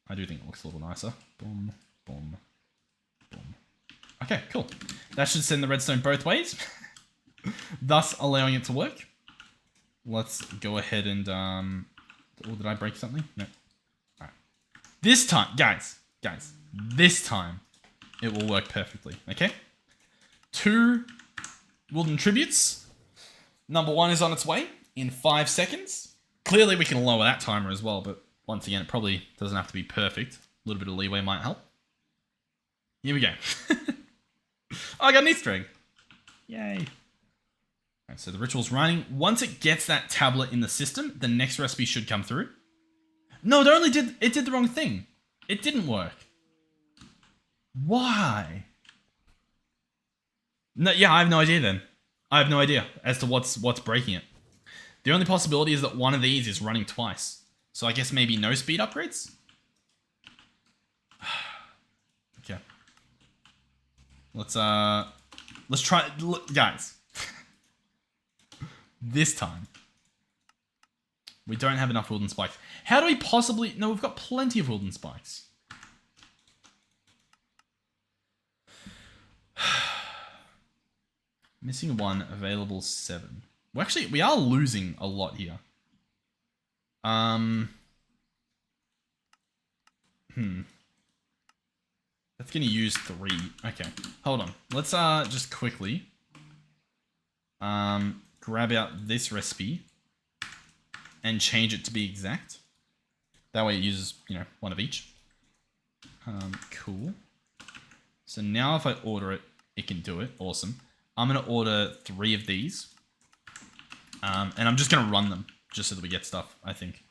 I do think it looks a little nicer. Boom, boom, boom. Okay, cool. That should send the redstone both ways, thus allowing it to work. Let's go ahead and... Oh, did I break something? No. All right. This time, guys, this time it will work perfectly, okay? 2 Wilden tributes. Number 1 is on its way in 5 seconds. Clearly we can lower that timer as well, but once again, it probably doesn't have to be perfect. A little bit of leeway might help. Here we go. Oh, I got an Easter egg. Yay. Alright, so the ritual's running. Once it gets that tablet in the system, the next recipe should come through. No, it did the wrong thing. It didn't work. Why? No, yeah, I have no idea then. I have no idea as to what's breaking it. The only possibility is that one of these is running twice. So I guess maybe no speed upgrades? Okay. Let's try, look, guys. This time, we don't have enough Wilden spikes. How do we possibly... No, we've got plenty of Wilden spikes. Missing 1, available 7. Well, actually, we are losing a lot here. That's going to use 3. Okay, hold on. Let's just quickly grab out this recipe and change it to be exact. That way it uses, 1 of each. Cool. So now if I order it, it can do it. Awesome. I'm going to order 3 of these. And I'm just going to run them just so that we get stuff, I think.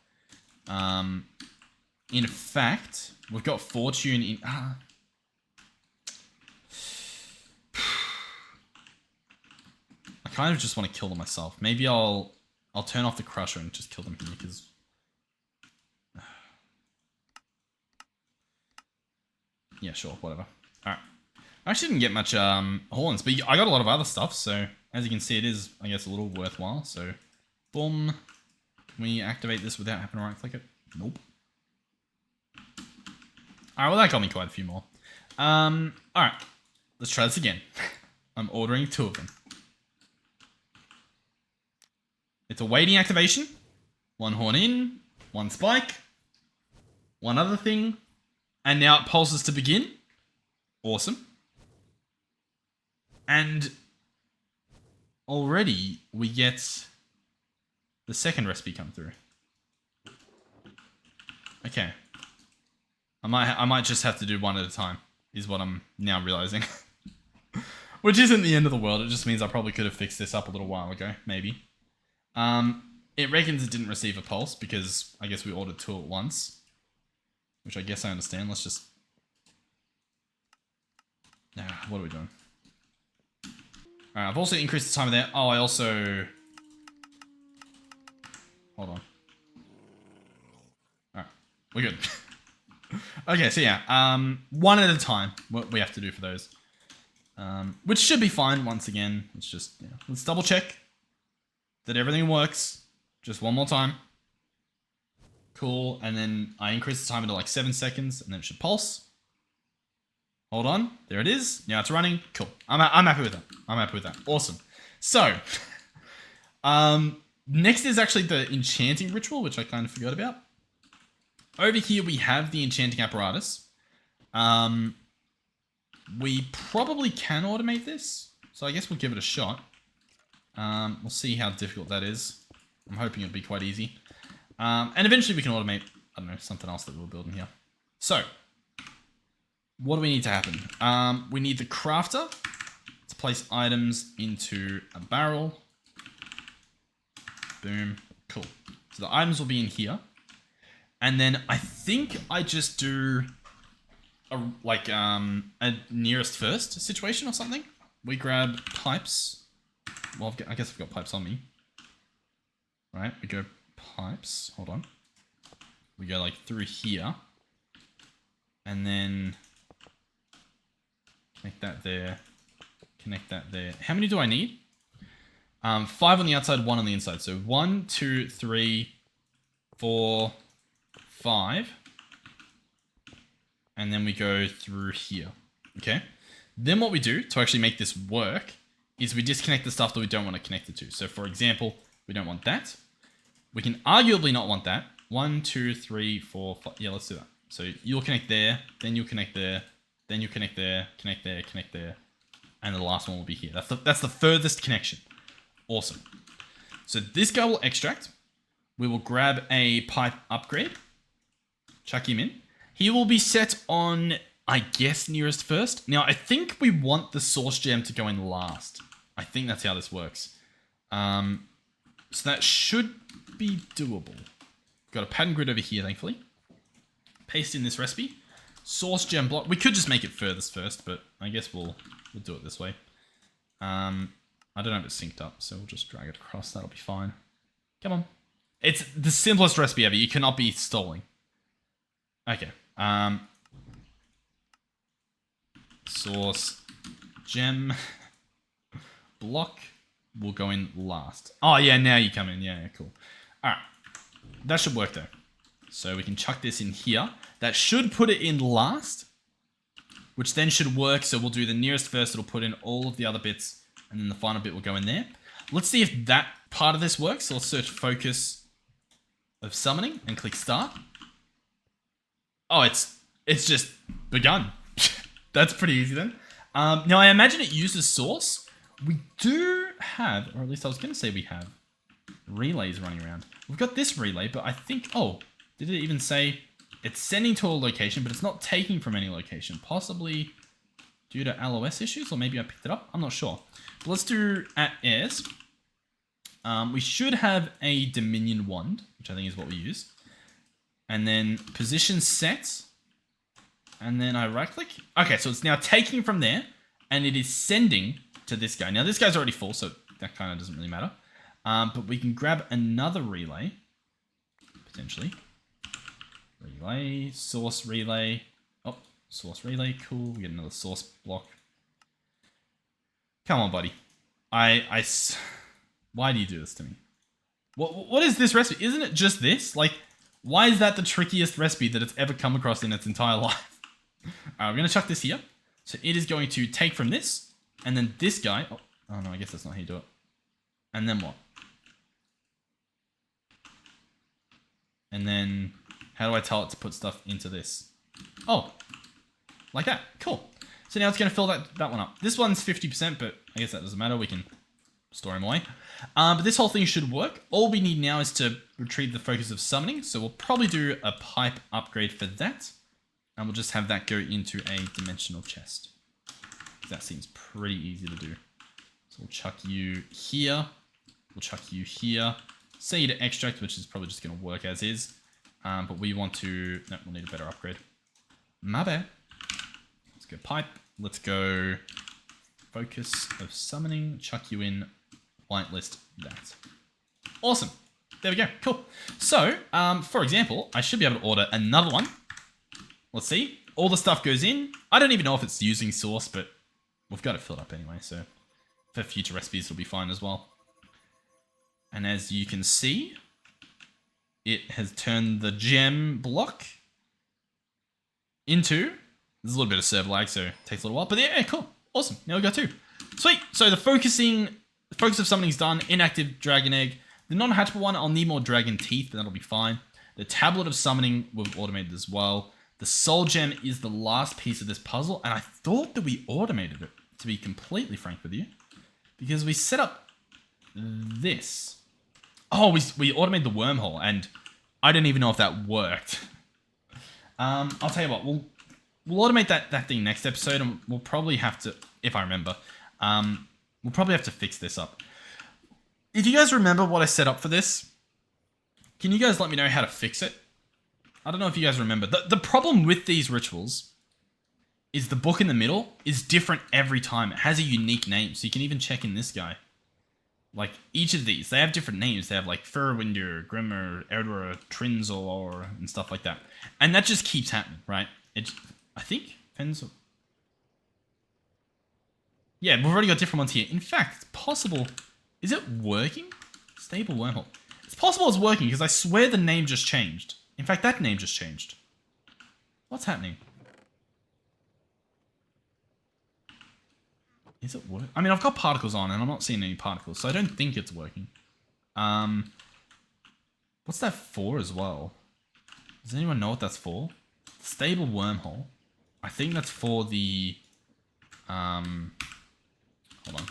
In fact, we've got fortune in... I kind of just want to kill them myself. Maybe I'll turn off the crusher and just kill them here because... Yeah, sure, whatever. Alright. I actually didn't get much horns, but I got a lot of other stuff, so as you can see, it is, I guess, a little worthwhile. So, boom. Can we activate this without having to right-click it? Nope. Alright, well, that got me quite a few more. Alright. Let's try this again. I'm ordering 2 of them. It's a waiting activation. 1 horn in, 1 spike, 1 other thing, and now it pulses to begin. Awesome. And already we get the second recipe come through. Okay. I might just have to do 1 at a time, is what I'm now realizing. Which isn't the end of the world, it just means I probably could have fixed this up a little while ago, maybe. It reckons it didn't receive a pulse because I guess we ordered 2 at once. Which I guess I understand. Let's just... what are we doing? Alright, I've also increased the timer there. Oh, I also... Hold on. Alright, we're good. Okay, so yeah, 1 at a time, what we have to do for those. Which should be fine once again. Let's just, let's double check that everything works. Just 1 more time. Cool, and then I increase the timer to like 7 seconds, and then it should pulse. Hold on, there it is. Now it's running. Cool. I'm happy with that. I'm happy with that. Awesome. So, next is actually the enchanting ritual, which I kind of forgot about. Over here we have the enchanting apparatus. We probably can automate this, so I guess we'll give it a shot. We'll see how difficult that is. I'm hoping it'll be quite easy. And eventually we can automate, I don't know, something else that we're building here. So, what do we need to happen? We need the crafter to place items into a barrel. Boom. Cool. So the items will be in here. And then I think I just do a nearest first situation or something. We grab pipes. Well, I guess I've got pipes on me. Right, we go pipes. Hold on. We go like through here. And then connect that there. Connect that there. How many do I need? 5 on the outside, 1 on the inside. So 1, 2, 3, 4, 5. And then we go through here. Okay. Then what we do to actually make this work is we disconnect the stuff that we don't want to connect it to. So for example, we don't want that. We can arguably not want that. 1, 2, 3, 4, 5. Yeah, let's do that. So you'll connect there, then you'll connect there, then you connect there, connect there, connect there. And the last one will be here. That's the furthest connection. Awesome. So this guy will extract. We will grab a pipe upgrade. Chuck him in. He will be set on, I guess, nearest first. Now, I think we want the source gem to go in last. I think that's how this works. So that should be doable. Got a pattern grid over here, thankfully. Paste in this recipe. Source gem block. We could just make it furthest first, but I guess we'll do it this way. I don't know if it's synced up, so we'll just drag it across. That'll be fine. Come on. It's the simplest recipe ever. You cannot be stalling. Okay. Source gem block will go in last. Oh, yeah, now you come in. Yeah, cool. All right. That should work, though. So we can chuck this in here. That should put it in last, which then should work. So we'll do the nearest first. It'll put in all of the other bits, and then the final bit will go in there. Let's see if that part of this works. So let's search focus of summoning and click start. Oh, it's just begun. That's pretty easy then. Now, I imagine it uses source. We do have, or at least I was going to say we have, relays running around. We've got this relay, but I think, oh, did it even say it's sending to a location, but it's not taking from any location? Possibly due to LOS issues, or maybe I picked it up. I'm not sure. But let's do at airs. We should have a Dominion wand, which I think is what we use. And then position set. And then I right click. Okay, so it's now taking from there and it is sending to this guy. Now this guy's already full, so that kind of doesn't really matter. But we can grab another relay, potentially. Relay, source relay. Oh, source relay, cool. We get another source block. Come on, buddy. Why do you do this to me? What is this recipe? Isn't it just this? Like, why is that the trickiest recipe that it's ever come across in its entire life? Alright, we're going to chuck this here. So it is going to take from this, and then this guy. Oh no, I guess that's not how you do it. And then what? And then, how do I tell it to put stuff into this? Oh, like that. Cool. So now it's going to fill that one up. This one's 50%, but I guess that doesn't matter. We can store him away. But this whole thing should work. All we need now is to retrieve the focus of summoning. So we'll probably do a pipe upgrade for that. And we'll just have that go into a dimensional chest. That seems pretty easy to do. So we'll chuck you here. We'll chuck you here. Say you to extract, which is probably just going to work as is. But we want to... No, we'll need a better upgrade. My bad. Let's go pipe. Let's go focus of summoning. Chuck you in. Whitelist that. Awesome. There we go. Cool. So, for example, I should be able to order another one. Let's see. All the stuff goes in. I don't even know if it's using source, but we've got it filled up anyway, so for future recipes it'll be fine as well. And as you can see, it has turned the gem block into... There's a little bit of server lag, so it takes a little while, but yeah, cool. Awesome. Now we got 2. Sweet. So the focus of summoning's done. Inactive dragon egg. The non-hatchable one, I'll need more dragon teeth, but that'll be fine. The tablet of summoning we've automated as well. The soul gem is the last piece of this puzzle, and I thought that we automated it, to be completely frank with you, because we set up this. Oh, we automated the wormhole, and I don't even know if that worked. I'll tell you what, we'll automate that thing next episode, and we'll probably have to, if I remember, we'll probably have to fix this up. If you guys remember what I set up for this, can you guys let me know how to fix it? I don't know if you guys remember. The problem with these rituals is the book in the middle is different every time. It has a unique name, so you can even check in this guy. Like, each of these, they have different names. They have, like, Furwinder, Grimmer, Erdwer, Trinzor, and stuff like that. And that just keeps happening, right? I think, depends. Yeah, we've already got different ones here. In fact, it's possible... Is it working? Stable wormhole. It's possible it's working, because I swear the name just changed. In fact, that name just changed. What's happening? Is it working? I mean, I've got particles on, and I'm not seeing any particles, so I don't think it's working. What's that for as well? Does anyone know what that's for? Stable wormhole. I think that's for the... hold on.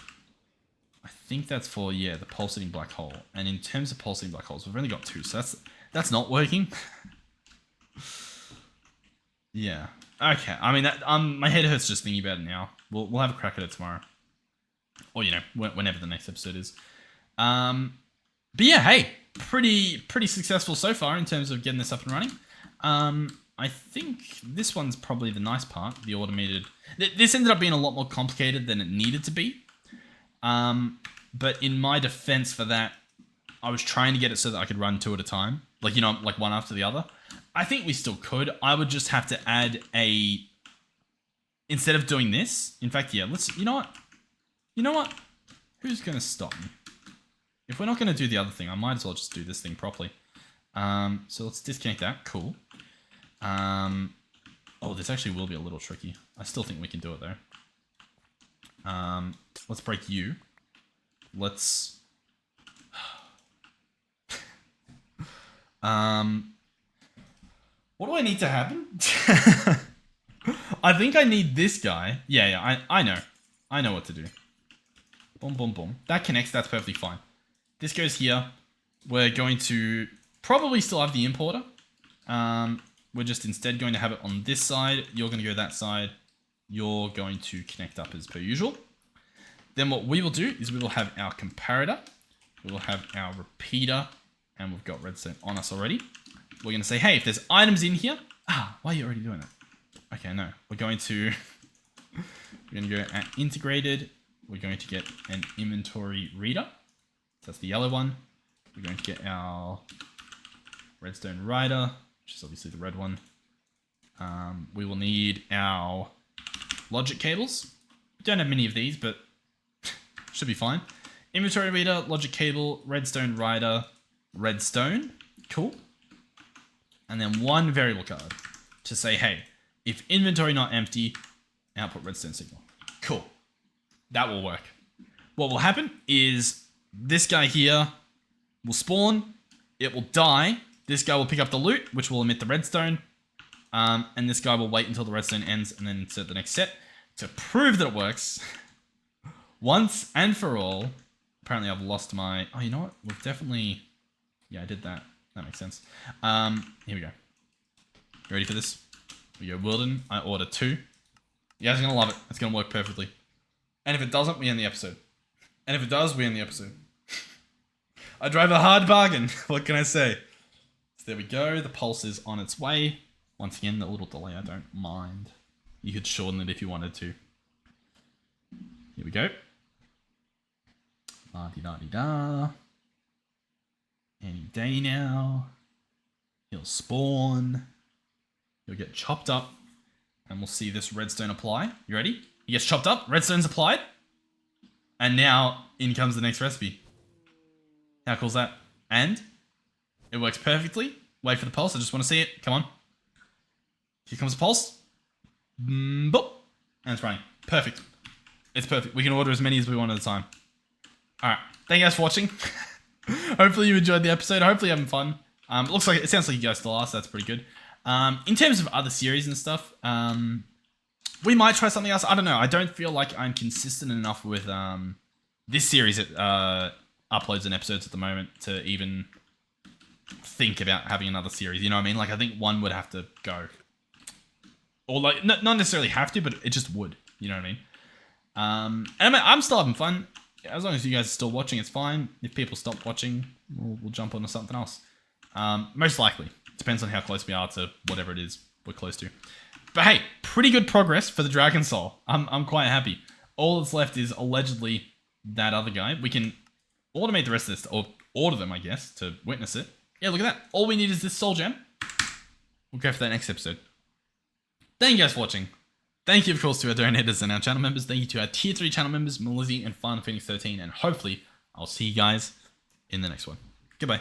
I think that's for, yeah, the pulsating black hole. And in terms of pulsating black holes, we've only got 2, so that's not working. Yeah. Okay. I mean, my head hurts just thinking about it now. We'll have a crack at it tomorrow, or you know, whenever the next episode is. But yeah, hey, pretty successful so far in terms of getting this up and running. I think this one's probably the nice part. The automated. This ended up being a lot more complicated than it needed to be. But in my defense for that, I was trying to get it so that I could run 2 at a time. Like, you know, like one after the other. I think we still could. I would just have to add a... Instead of doing this... In fact, yeah, let's... You know what? You know what? Who's going to stop me? If we're not going to do the other thing, I might as well just do this thing properly. So let's disconnect that. Cool. Oh, this actually will be a little tricky. I still think we can do it, though. Let's break you. Let's... What do I need to happen? I think I need this guy. Yeah, I know. I know what to do. Boom, boom, boom. That connects. That's perfectly fine. This goes here. We're going to probably still have the importer. We're just instead going to have it on this side. You're going to go that side. you're going to connect up as per usual. Then what we will do is we will have our comparator, we will have our repeater, and we've got redstone on us already. We're going to say, hey, if there's items in here, why are you already doing that? Okay, no, we're going to go at integrated. We're going to get an inventory reader. So that's the yellow one. We're going to get our redstone writer, which is obviously the red one. We will need our logic cables. We don't have many of these, but should be fine. Inventory reader, logic cable, redstone writer, redstone. Cool. And then one variable card to say, hey, if inventory not empty, output redstone signal. Cool. That will work. What will happen is this guy here will spawn. It will die. This guy will pick up the loot, which will emit the redstone. And this guy will wait until the redstone ends and then insert the next set. To prove that it works, once and for all, apparently I've lost my... Oh, you know what? We've definitely... Yeah, I did that. That makes sense. Here we go. You ready for this? Here we go, Wilden. I order 2. You guys are going to love it. It's going to work perfectly. And if it doesn't, we end the episode. And if it does, we end the episode. I drive a hard bargain. What can I say? So there we go. The pulse is on its way. Once again, the little delay, I don't mind. You could shorten it if you wanted to. Here we go. La-di-da-di-da. Any day now. He'll spawn. He'll get chopped up. And we'll see this redstone apply. You ready? He gets chopped up. Redstone's applied. And now, in comes the next recipe. How cool is that? And it works perfectly. Wait for the pulse. I just want to see it. Come on. Here comes the pulse. Boop. And it's running. Perfect. It's perfect. We can order as many as we want at a time. Alright. Thank you guys for watching. Hopefully you enjoyed the episode. Hopefully you're having fun. It sounds like you guys still are, so that's pretty good. In terms of other series and stuff, we might try something else. I don't know. I don't feel like I'm consistent enough with this series that uploads and episodes at the moment to even think about having another series. You know what I mean? Like, I think one would have to go. Or, like, not necessarily have to, but it just would. You know what I mean? And I'm still having fun. As long as you guys are still watching, it's fine. If people stop watching, we'll jump onto something else. Most likely. Depends on how close we are to whatever it is we're close to. But hey, pretty good progress for the Dragon Soul. I'm quite happy. All that's left is allegedly that other guy. We can automate the rest of this, or order them, I guess, to witness it. Yeah, look at that. All we need is this soul gem. We'll go for that next episode. Thank you guys for watching. Thank you, of course, to our donators and our channel members. Thank you to our Tier 3 channel members, Melizzy and Final Phoenix 13. And hopefully, I'll see you guys in the next one. Goodbye.